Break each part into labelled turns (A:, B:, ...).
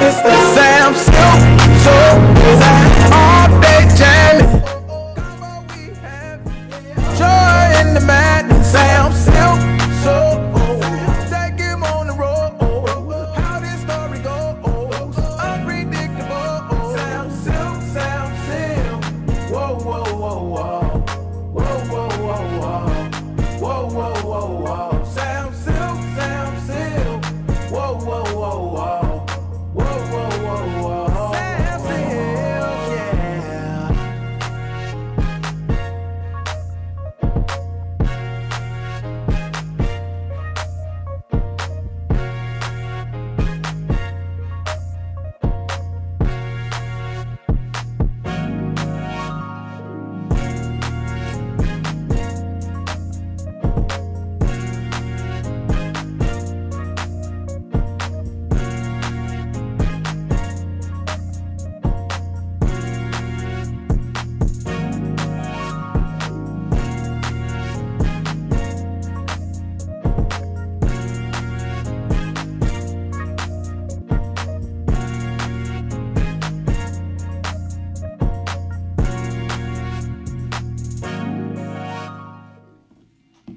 A: Mr. Sam Sylk, so is that all day jamming. Joy in the madness, Sam Sylk, so take him on the road. How this story goes, unpredictable. Sam Sylk, Sam Sylk, whoa, whoa, whoa, whoa, whoa, whoa, whoa, whoa, whoa, whoa, whoa, whoa. Sam Sylk, Sam Sylk, whoa, whoa, whoa, whoa, whoa, whoa, whoa, whoa. Sam Sylk, yeah.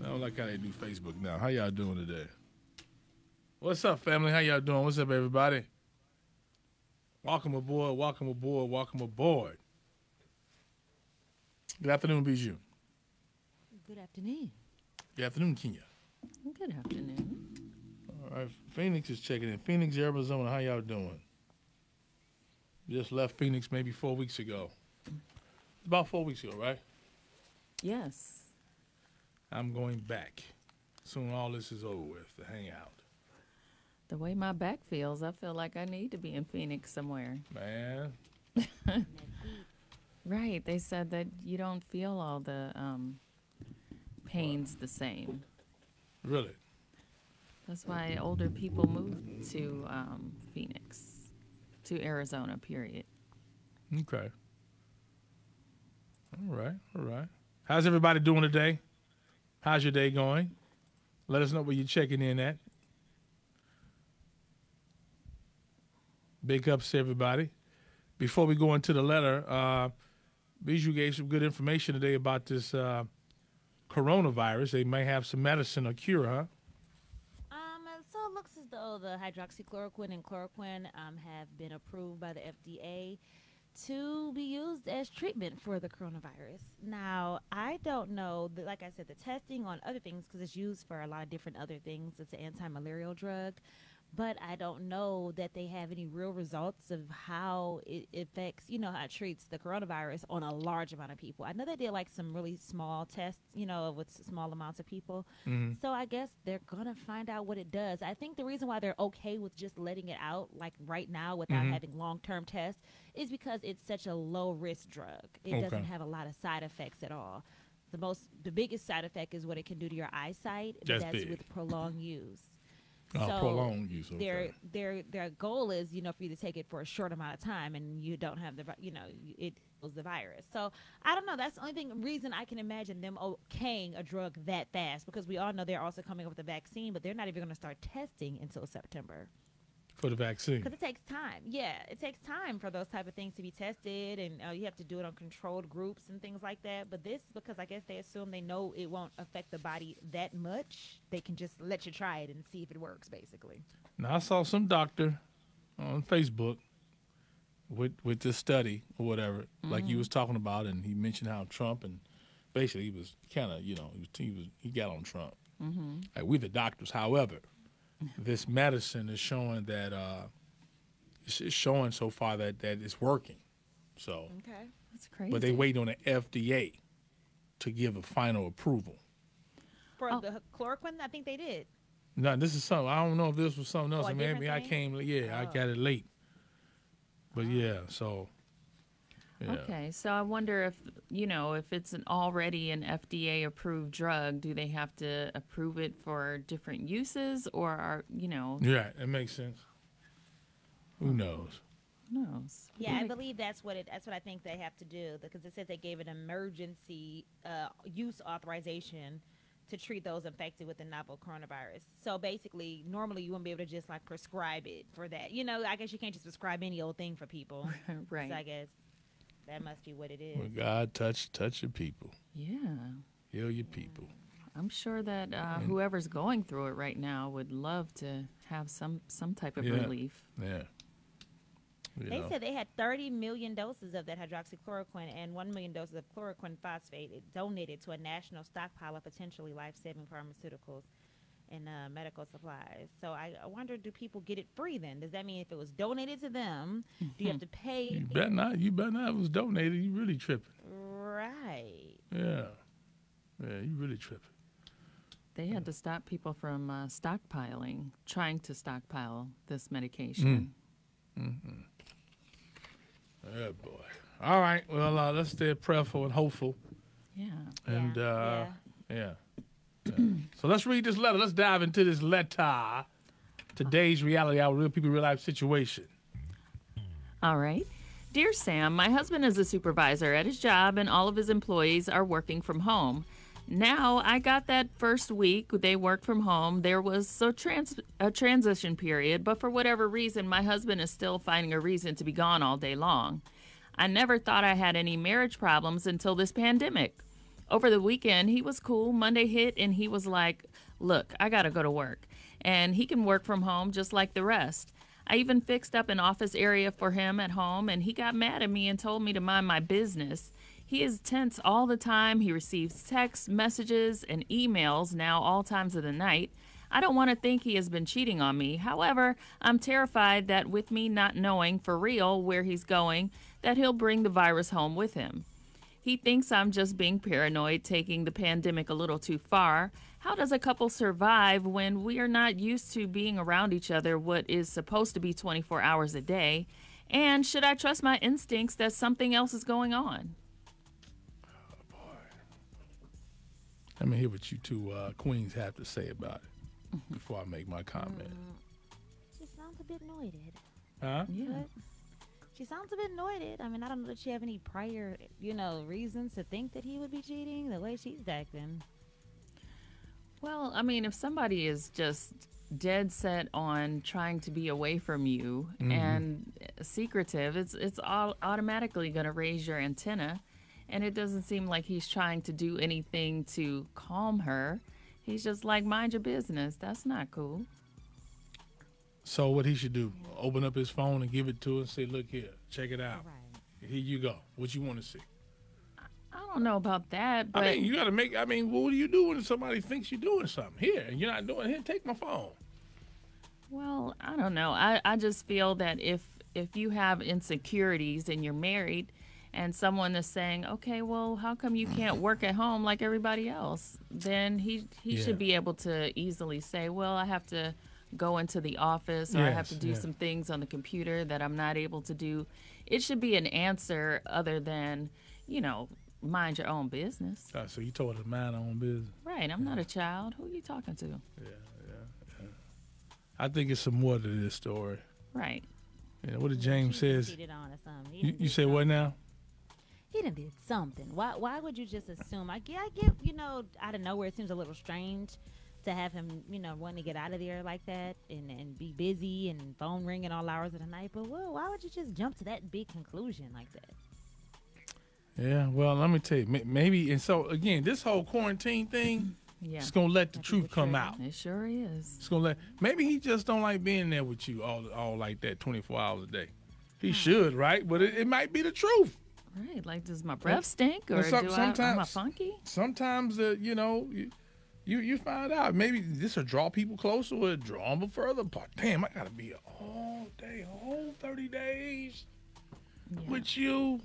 B: I don't like how they do Facebook now. How y'all doing today? What's up, family? How y'all doing? What's up, everybody? Welcome aboard, welcome aboard, welcome aboard. Good afternoon, Bijou.
C: Good afternoon.
B: Good afternoon, Kenya.
C: Good afternoon.
B: All right, Phoenix is checking in. Phoenix, Arizona, how y'all doing? Just left Phoenix maybe 4 weeks ago. About 4 weeks ago, right?
C: Yes.
B: I'm going back. Soon all this is over with to hang out.
C: The way my back feels, I feel like I need to be in Phoenix somewhere.
B: Man.
C: Right. They said that you don't feel all the pains the same.
B: Really?
C: That's why older people move to Phoenix, to Arizona, period.
B: Okay. All right, all right. How's everybody doing today? How's your day going? Let us know where you're checking in at. Big ups to everybody. Before we go into the letter, Bijou gave some good information today about this coronavirus. They may have some medicine or cure, huh?
D: So it looks as though the hydroxychloroquine and chloroquine have been approved by the FDA to be used as treatment for the coronavirus. Now, I don't know, like I said, the testing on other things, because it's used for a lot of different other things. It's an anti-malarial drug. But I don't know that they have any real results of how it affects, how it treats the coronavirus on a large amount of people. I know they did like some really small tests, with small amounts of people.
B: Mm-hmm.
D: So I guess they're going to find out what it does. I think the reason why they're okay with just letting it out like right now without having long-term tests is because it's such a low-risk drug. It doesn't have a lot of side effects at all. The biggest side effect is what it can do to your eyesight.
B: That's
D: that's
B: big.
D: with prolonged use.
B: So prolonged use. Okay.
D: Their goal is, for you to take it for a short amount of time, and you don't have it kills the virus. So I don't know. That's the only reason I can imagine them okaying a drug that fast, because we all know they're also coming up with a vaccine, but they're not even going to start testing until September.
B: For the vaccine.
D: Because it takes time. Yeah, it takes time for those type of things to be tested, and you have to do it on controlled groups and things like that. But this, because I guess they assume they know it won't affect the body that much, they can just let you try it and see if it works, basically.
B: Now, I saw some doctor on Facebook with this study or whatever, like you was talking about, and he mentioned how Trump, and basically he was kind of, he got on Trump. Like, we the doctors. However, this medicine is showing that it's showing so far that it's working. So,
D: Okay.
C: That's crazy.
B: but they wait on the FDA to give a final approval.
D: For the chloroquine, I think they did.
B: No, this is something. I don't know if this was something else.
D: a
B: Maybe
D: different
B: I
D: thing?
B: came. I got it late. But yeah, so. Yeah.
C: Okay, so I wonder if, if it's already an FDA-approved drug, do they have to approve it for different uses, or are,
B: Yeah, it makes sense. Who knows?
C: Who knows?
D: Yeah, I believe that's what I think they have to do, because it says they gave an emergency use authorization to treat those infected with the novel coronavirus. So basically, normally you wouldn't be able to just like prescribe it for that. You know, I guess you can't just prescribe any old thing for people.
C: Right.
D: So I guess that must be what it is.
B: Well, God, touch your people.
C: Yeah.
B: Heal your people.
C: I'm sure that whoever's going through it right now would love to have some type of relief.
B: Yeah.
D: They said they had 30 million doses of that hydroxychloroquine and 1 million doses of chloroquine phosphate donated to a national stockpile of potentially life-saving pharmaceuticals and medical supplies. So I wonder, do people get it free then? Does that mean if it was donated to them, do you have to pay?
B: You better not. You better not. If it was donated, you really tripping.
D: Right.
B: Yeah. Yeah, you really tripping.
C: They had to stop people from stockpiling, trying to stockpile this medication.
B: Mm-hmm. Oh, boy. All right. Well, let's stay prayerful and hopeful.
C: Yeah.
B: And, yeah. So let's read this letter. Let's dive into this letter. Today's Reality Hour, Real People, Real Life Situation.
C: All right. Dear Sam, my husband is a supervisor at his job, and all of his employees are working from home. Now, I got that first week they worked from home. There was a transition period, but for whatever reason, my husband is still finding a reason to be gone all day long. I never thought I had any marriage problems until this pandemic. Over the weekend, he was cool. Monday hit, and he was like, look, I got to go to work. And he can work from home just like the rest. I even fixed up an office area for him at home, and he got mad at me and told me to mind my business. He is tense all the time. He receives texts, messages, and emails now all times of the night. I don't want to think he has been cheating on me. However, I'm terrified that with me not knowing for real where he's going, that he'll bring the virus home with him. He thinks I'm just being paranoid, taking the pandemic a little too far. How does a couple survive when we are not used to being around each other what is supposed to be 24 hours a day? And should I trust my instincts that something else is going on?
B: Let me hear what you two queens have to say about it before I make my comment.
D: She sounds a bit annoyed.
B: Huh?
C: Yeah.
D: But she sounds a bit annoyed. I mean, I don't know that she have any prior, reasons to think that he would be cheating the way she's acting.
C: Well, I mean, if somebody is just dead set on trying to be away from you and secretive, it's all automatically going to raise your antenna. And it doesn't seem like he's trying to do anything to calm her. He's just like, mind your business. That's not cool.
B: So what he should do, open up his phone and give it to her and say, look here, check it out.
D: Right.
B: Here you go. What you want to see?
C: I don't know about that, but...
B: you got to what do you do when somebody thinks you're doing something? Here, and you're not doing it. Here, take my phone.
C: Well, I don't know. I just feel that if you have insecurities and you're married... and someone is saying, okay, well, how come you can't work at home like everybody else? Then he should be able to easily say, well, I have to go into the office or I have to do some things on the computer that I'm not able to do. It should be an answer other than, mind your own business.
B: So you told her to mind her own business.
C: Right. I'm not a child. Who are you talking to?
B: Yeah. I think it's some more to this story.
C: Right.
B: What did James says? You say what now?
D: He done did something. Why would you just assume? I get, out of nowhere, it seems a little strange to have him, wanting to get out of there like that and be busy and phone ringing all hours of the night. But, why would you just jump to that big conclusion like that?
B: Yeah, well, let me tell you, maybe, and so, again, this whole quarantine thing, it's going to let the truth come out.
C: It sure is.
B: It's going to maybe he just don't like being there with you all like that 24 hours a day. He should, right? But it might be the truth.
C: Right, like does my breath stink or am I funky?
B: Sometimes, you find out. Maybe this will draw people closer or draw them further apart. Damn, I got to be here all day, whole 30 days with you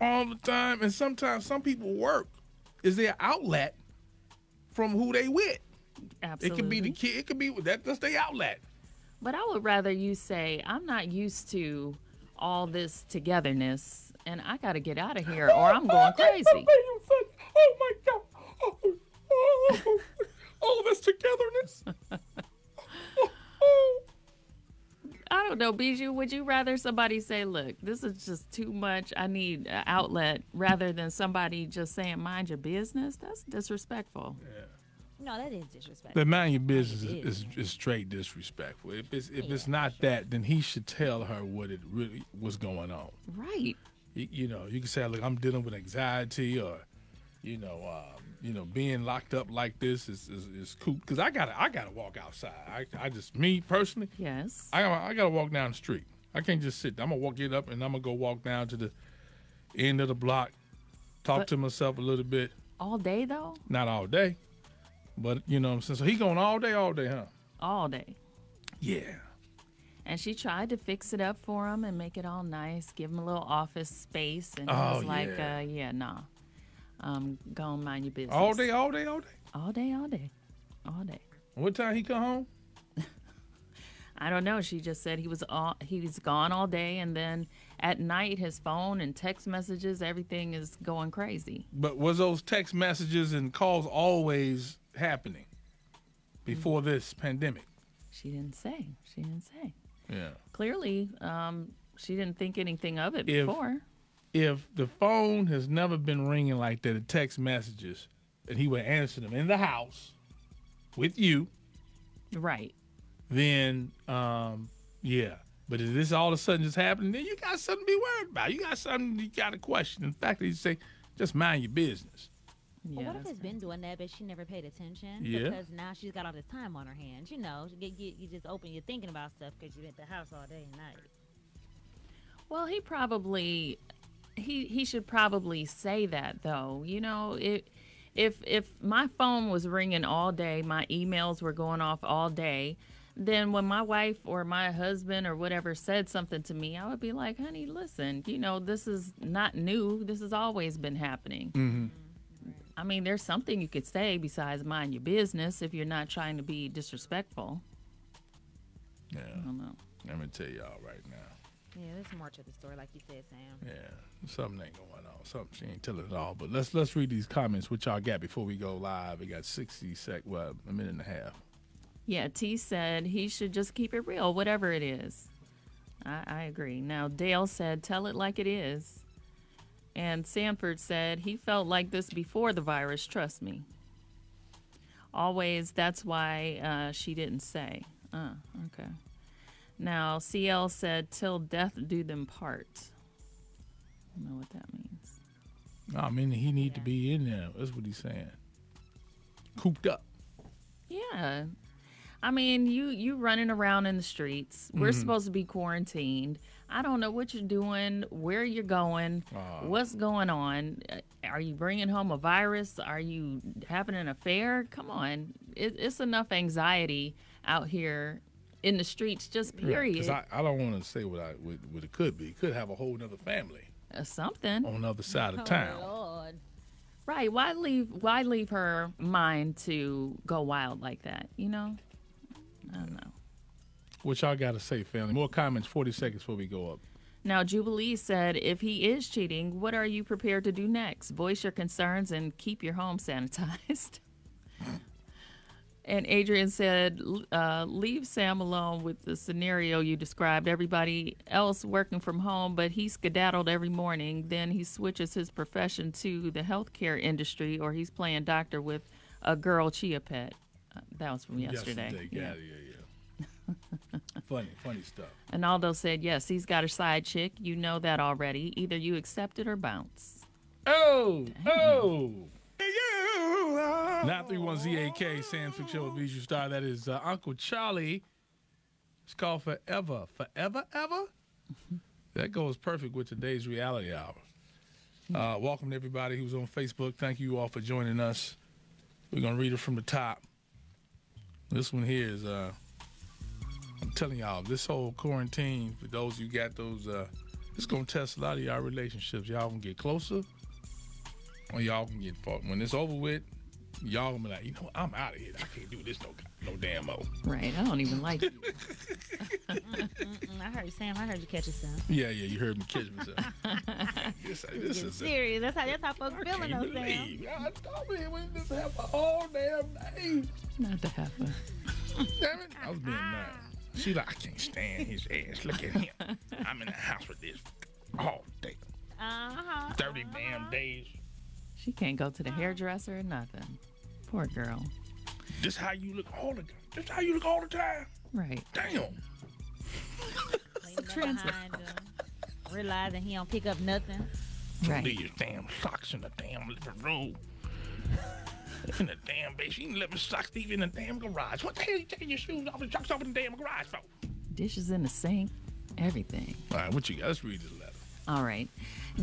B: all the time. And sometimes some people work is their outlet from who they with.
C: Absolutely.
B: It could be the kid. It could be that's their outlet.
C: But I would rather you say, I'm not used to all this togetherness. And I got to get out of here or I'm going crazy.
B: Oh, my God. All this togetherness.
C: I don't know, Bijou, would you rather somebody say, look, this is just too much, I need an outlet, rather than somebody just saying, mind your business? That's disrespectful.
B: Yeah.
D: No, that is disrespectful.
B: The mind your
D: Mind your
B: business is
D: business.
B: straight disrespectful. If it's
D: Yeah,
B: not
D: sure.
B: that, then he should tell her what it really was going on.
C: Right.
B: You know, you can say, look, I'm dealing with anxiety, or being locked up like this is cool. Because I gotta walk outside. I just, me personally,
C: Yes.
B: I gotta walk down the street. I can't just sit. I'm gonna get up and I'm gonna go walk down to the end of the block, talk
C: But-
B: to myself a little bit.
C: All day, though?
B: Not all day, but you know what I'm saying. So he going all day, huh?
C: All day.
B: Yeah.
C: And she tried to fix it up for him and make it all nice, give him a little office space. And he
B: Oh,
C: was like,
B: yeah.
C: nah. Go and mind your business.
B: All day, all day, all day.
C: All day, all day. All day.
B: What time he come home?
C: I don't know. She just said he was gone all day, and then at night his phone and text messages, everything is going crazy.
B: But was those text messages and calls always happening before this pandemic?
C: She didn't say.
B: Yeah.
C: Clearly, she didn't think anything of it
B: If-
C: before.
B: If the phone has never been ringing like that, the text messages, and he would answer them in the house with you,
C: Right.
B: then yeah. But if this all of a sudden just happening, then you got something to be worried about. You got something you got to question. In fact, you say, just mind your business.
C: Yeah.
D: Well, what if
C: that's
D: it's been doing that, but she never paid attention?
B: Yeah.
D: Because now she's got all this time on her hands. You know, you just open, you're thinking about stuff because you're at the house all day and night.
C: Well, he probably he should probably say that, though. You know, if my phone was ringing all day, my emails were going off all day, then when my wife or my husband or whatever said something to me, I would be like, honey, listen, you know, this is not new. This has always been happening.
B: Mm-hmm.
C: I mean, there's something you could say besides mind your business if you're not trying to be disrespectful.
B: Yeah.
C: I don't know.
B: Let me tell y'all right now.
D: Yeah, there's more to the story, like you said, Sam.
B: Yeah, something ain't going on. Something she ain't telling it all. But let's read these comments, which y'all got before we go live. We got 60 a minute and a half.
C: Yeah, T said he should just keep it real, whatever it is. I agree. Now, Dale said, tell it like it is. And Sanford said, he felt like this before the virus, trust me. Always, that's why she didn't say. Okay. Now, CL said, till death do them part. I don't know what that means.
B: No, I mean, he need to be in there. That's what he's saying. Cooped up.
C: Yeah. I mean, you running around in the streets. We're supposed to be quarantined. I don't know what you're doing, where you're going, what's going on. Are you bringing home a virus? Are you having an affair? Come on. It's enough anxiety out here in the streets, just period.
B: Because I don't want to say what it could be. It could have a whole nother family
C: Something.
B: on the other side of
D: Oh,
B: town.
D: Lord.
C: Right. Why leave her mind to go wild like that, you know? I don't know.
B: What y'all got to say, family? More comments, 40 seconds before we go up.
C: Now, Jubilee said, if he is cheating, what are you prepared to do next? Voice your concerns and keep your home sanitized. And Adrian said, leave Sam alone with the scenario you described. Everybody else working from home, but he skedaddled every morning. Then he switches his profession to the healthcare industry, or he's playing doctor with a girl chia pet. That was from yesterday.
B: Yeah. Funny stuff.
C: And Aldo said, yes, he's got a side chick. You know that already. Either you accept it or bounce.
B: Oh! 931-ZAK, Sam Sylk Show with Bijou Star. That is Uncle Charlie. It's called Forever. Forever, ever? That goes perfect with today's reality hour. Welcome to everybody who's on Facebook. Thank you all for joining us. We're going to read it from the top. This one here is, I'm telling y'all, this whole quarantine, for those you got those, it's going to test a lot of y'all relationships. Y'all going to get closer or y'all can get far. When it's over with, y'all gonna be like, you know, I'm out of here. I can't do this no damn more.
C: Right. I don't even like you.
D: I heard Sam. I heard you catch yourself.
B: Yeah, you heard me catch myself. this
D: It's
B: is
D: serious. That's how folks
B: I
D: feeling
B: can't
D: those Sam.
B: believe. Y'all told me we just have a whole damn day.
C: Not the heifer.
B: Damn it. I was being nice. She like, I can't stand his ass. Look at him. I'm in the house with this all day. 30 damn days.
C: She can't go to the hairdresser or nothing. Poor girl.
B: This how you look all the time. This how you look all the time.
C: Right.
B: Damn.
D: Cleaning behind him, realizing he don't pick up nothing.
C: Right.
B: Leave your damn socks in the damn living room. In the damn base. You didn't let my socks leave in the damn garage. What the hell are you taking your shoes off and socks off in the damn garage for?
C: Dishes in the sink, everything.
B: All right, what you got? Let's read this letter.
C: All right.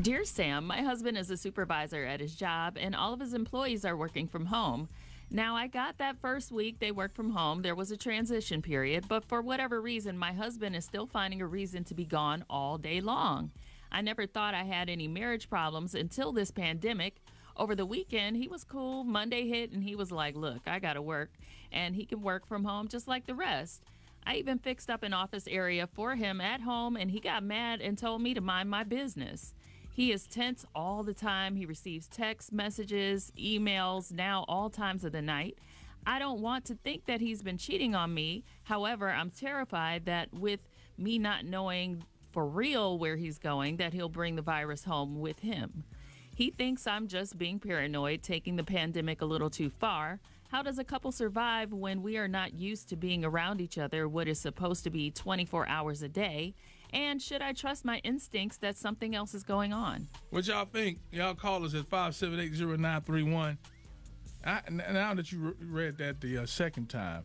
C: Dear Sam, my husband is a supervisor at his job, and all of his employees are working from home. Now, I got that first week they worked from home. There was a transition period, but for whatever reason, my husband is still finding a reason to be gone all day long. I never thought I had any marriage problems until this pandemic. Over the weekend, he was cool. Monday hit, and he was like, look, I got to work, and he can work from home just like the rest. I even fixed up an office area for him at home, and he got mad and told me to mind my business. He is tense all the time. He receives text messages, emails, now all times of the night. I don't want to think that he's been cheating on me. However, I'm terrified that with me not knowing for real where he's going, that he'll bring the virus home with him. He thinks I'm just being paranoid, taking the pandemic a little too far. How does a couple survive when we are not used to being around each other, what is supposed to be 24 hours a day? And should I trust my instincts that something else is going on?
B: What y'all think? Y'all call us at 578-0931. Now that you read that the second time,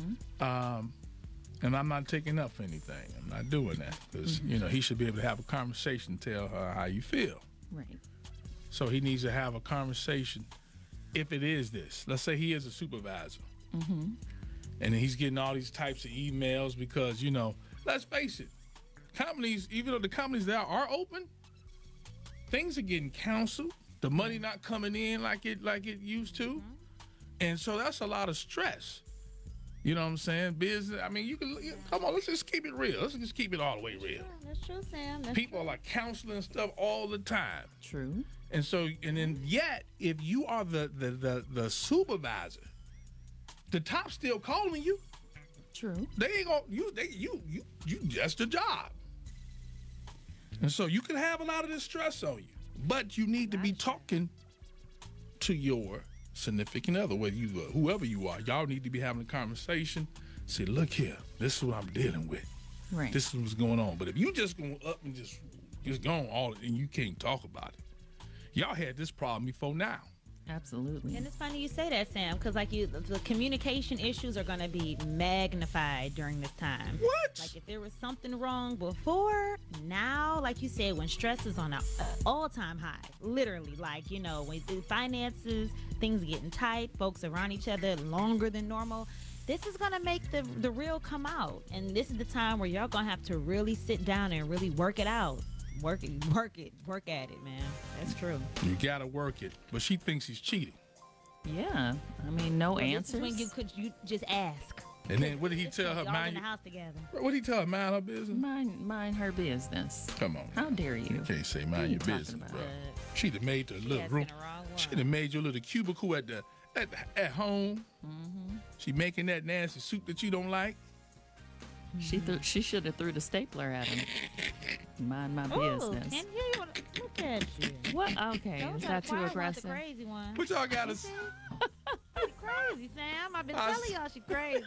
B: and I'm not taking up for anything. I'm not doing that because, you know, he should be able to have a conversation, tell her how you feel.
C: Right.
B: So he needs to have a conversation if it is this. Let's say he is a supervisor. And he's getting all these types of emails because, you know, let's face it, companies, even though the companies that are open, things are getting canceled. The money not coming in like it used to. And so that's a lot of stress. You know what I'm saying? Business, I mean, you can, come on, let's just keep it real. Let's just keep it all the way real.
D: That's true, Sam.
B: People are like counseling stuff all the time.
C: True.
B: And so, and then yet, if you are the supervisor, the top's still calling you.
C: True.
B: They ain't gonna, you just a job. And so you can have a lot of this stress on you, but you need to be talking to your significant other, whether you, whoever you are. Y'all need to be having a conversation. Say, look here, this is what I'm dealing with.
C: Right.
B: This is what's going on. But if you just go up and just go on all and you can't talk about it, y'all had this problem before now.
C: Absolutely.
D: And it's funny you say that, Sam, because like the communication issues are going to be magnified during this time.
B: What?
D: Like if there was something wrong before, now, like you said, when stress is on an all-time high, literally, like, you know, when the finances, things are getting tight, folks around each other longer than normal, this is going to make the real come out. And this is the time where y'all going to have to really sit down and really work it out. Work at it, man. That's true.
B: You gotta work it. But she thinks he's cheating.
C: Yeah. I mean, no answers.
D: This is when you just ask.
B: And then what did he tell her?
D: Y'all in the house together.
B: What did he tell her? Mind her business?
C: Mind her business.
B: Come on.
C: How dare you?
B: You can't say
C: What
B: mind
C: are
B: your
C: you talking
B: business,
C: about?
B: bro. She'd have made the little room. She'd have made your little cubicle at home. She making that nasty soup that you don't like.
C: She should have threw the stapler at him. Mind my business.
D: And here you want to look at you.
C: What? Okay,
D: Don't
C: is
D: try
C: that
D: to
C: too
D: choir one,
C: aggressive?
D: the crazy one.
B: What y'all got to
D: She crazy, Sam. I've been telling y'all she crazy.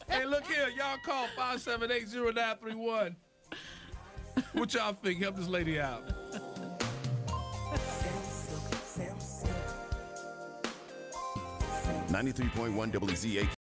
B: Hey, look here. Y'all call 578-0931. What y'all think? Help this lady out.
E: 93.1 WZA